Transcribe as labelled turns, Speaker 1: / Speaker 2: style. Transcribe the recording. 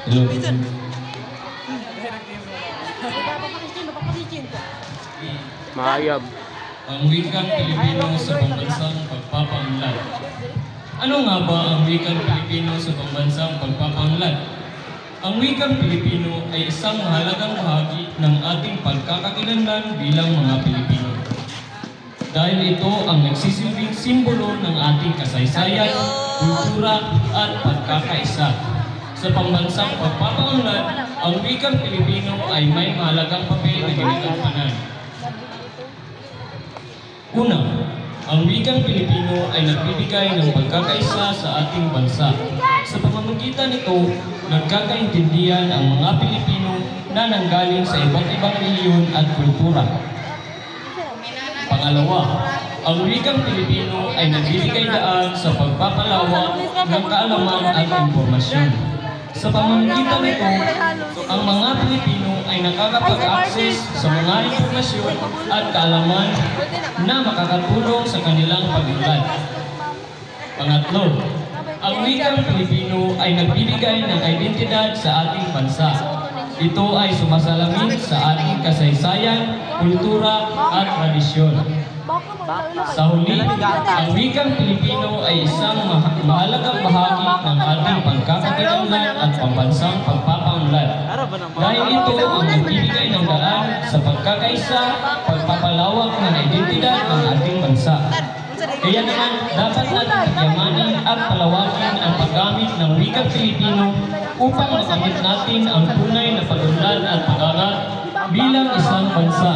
Speaker 1: Hello.
Speaker 2: Mahayab.
Speaker 1: Ang wikang Pilipino sa pambansang pagpapaunlad. Ano nga ba ang wikang Pilipino sa pambansang pagpapaunlad? Ang wikang Pilipino ay isang mahalagang bahagi ng ating pagkakakilanlan bilang mga Pilipino. Dahil ito ang nagsisilbing simbolo ng ating kasaysayan, kultura at pagkakaisa. Sa pambansang pagpapaunlad, ang wikang Pilipino ay may mahalagang papel na ginagampanan. Una, ang wikang Pilipino ay nagbibigay ng pagkakaisa sa ating bansa. Sa pamamagitan nito, nagkakaintindihan ang mga Pilipino na nanggaling sa iba't ibang rehiyon at kultura. Pangalawa, ang wikang Pilipino ay nagbibigay daan sa pagpapalawak ng kaalaman at impormasyon. Sa pamamagitan nito, ang mga Pilipino ay nakakapag-access sa mga impormasyon at kaalaman na makakatulong sa kanilang pag-unlad. Pangatlo, ang wikang Pilipino ay nagbibigay ng identidad sa ating bansa. Ito ay sumasalamin sa ating kasaysayan, kultura at tradisyon. Sa huli, ang wikang Pilipino ay isang mahalagang bahagi ng ating pagkakakilanlan at pambansang pagpapaunlad. Dahil ito ang nagbibigay ng daan sa pagkakaisa, pagpapalawak ng identidad ng ating bansa. Kaya naman, dapat natin pagyamanin at palawakin ang paggamit ng wikang Pilipino upang makamit natin ang tunay na pag-unlad at pag-angat bilang isang bansa.